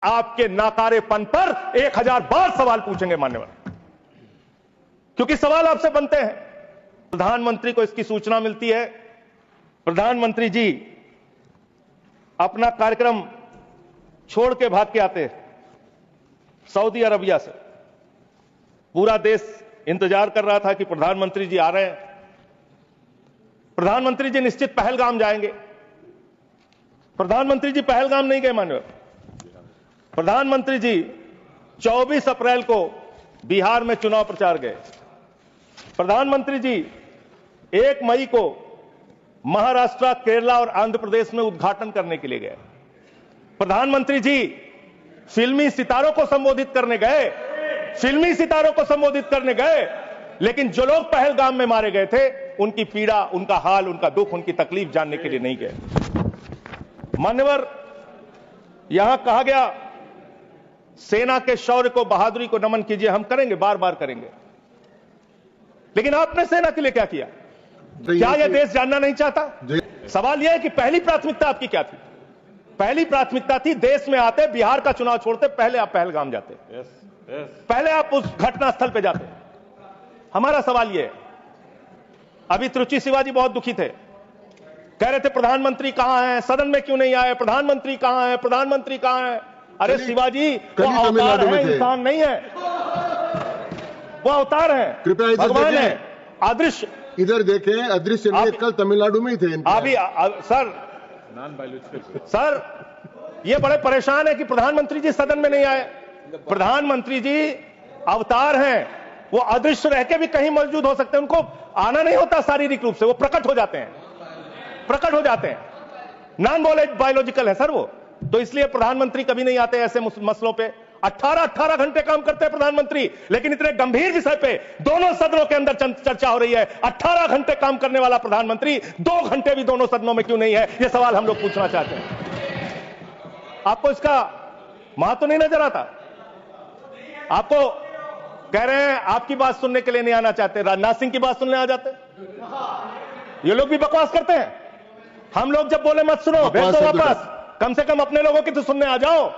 आपके नाकारेपन पर 1000 बार सवाल पूछेंगे मान्यवर, क्योंकि सवाल आपसे बनते हैं। प्रधानमंत्री को इसकी सूचना मिलती है, प्रधानमंत्री जी अपना कार्यक्रम छोड़ के भाग के आते हैं सऊदी अरबिया से। पूरा देश इंतजार कर रहा था कि प्रधानमंत्री जी आ रहे हैं। प्रधानमंत्री जी निश्चित पहलगाम जाएंगे। प्रधानमंत्री जी पहलगाम नहीं गए मान्यवर। प्रधानमंत्री जी 24 अप्रैल को बिहार में चुनाव प्रचार गए। प्रधानमंत्री जी 1 मई को महाराष्ट्र, केरला और आंध्र प्रदेश में उद्घाटन करने के लिए गए। प्रधानमंत्री जी फिल्मी सितारों को संबोधित करने गए, फिल्मी सितारों को संबोधित करने गए, लेकिन जो लोग पहलगाम में मारे गए थे उनकी पीड़ा, उनका हाल, उनका दुख, उनकी तकलीफ जानने के लिए नहीं गए। मान्यवर, यहां कहा गया सेना के शौर्य को, बहादुरी को नमन कीजिए। हम करेंगे, बार बार करेंगे, लेकिन आपने सेना के लिए क्या किया? क्या यह देश जानना नहीं चाहता? सवाल यह है कि पहली प्राथमिकता आपकी क्या थी? पहली प्राथमिकता थी देश में आते, बिहार का चुनाव छोड़ते, पहले आप पहलगाम जाते, पहले आप उस घटनास्थल पे जाते। हमारा सवाल यह है, अभी त्रुचि शिवाजी बहुत दुखी थे, कह रहे थे प्रधानमंत्री कहां है, सदन में क्यों नहीं आए, प्रधानमंत्री कहां है, प्रधानमंत्री कहां है। अरे शिवाजी, वो अवतार है, इंसान नहीं है, वो अवतार है, भगवान है, अदृश्य। इधर देखें, अदृश्य नहीं, कल तमिलनाडु में ही थे अभी सर ये बड़े परेशान है कि प्रधानमंत्री जी सदन में नहीं आए। प्रधानमंत्री जी अवतार हैं, वो अदृश्य रह के भी कहीं मौजूद हो सकते हैं, उनको आना नहीं होता शारीरिक रूप से, वो प्रकट हो जाते हैं, प्रकट हो जाते हैं, नॉन बायोलॉजिकल है सर वो। तो इसलिए प्रधानमंत्री कभी नहीं आते ऐसे मसलों पे। 18 घंटे काम करते हैं प्रधानमंत्री, लेकिन इतने गंभीर विषय पे दोनों सदनों के अंदर चर्चा हो रही है। 18 घंटे काम करने वाला प्रधानमंत्री 2 घंटे भी दोनों सदनों में क्यों नहीं है? यह सवाल हम लोग पूछना चाहते हैं। आपको इसका महत्व नहीं नजर आता? आपको कह रहे हैं आपकी बात सुनने के लिए नहीं आना चाहते, राजनाथ सिंह की बात सुनने आ जाते। ये लोग भी बकवास करते हैं। हम लोग जब बोले मत सुनो, भेज दो वापस, कम से कम अपने लोगों की तो सुनने आ जाओ।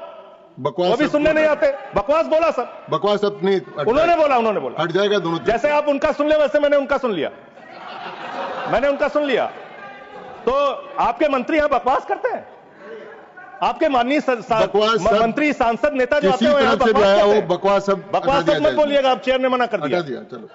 बकवास वो भी सुनने नहीं आते। बकवास बोला सर, बकवास सब नहीं, उन्होंने बोला हट जाएगा दोनों। जैसे आप उनका सुन ले वैसे मैंने उनका सुन लिया, मैंने उनका सुन लिया। तो आपके मंत्री यहां बकवास करते हैं? आपके माननीय मंत्री, सांसद, नेता जो आते हैं बकवास सब मत बोलिएगा, आप चेयर ने मना कर दिया। चलो।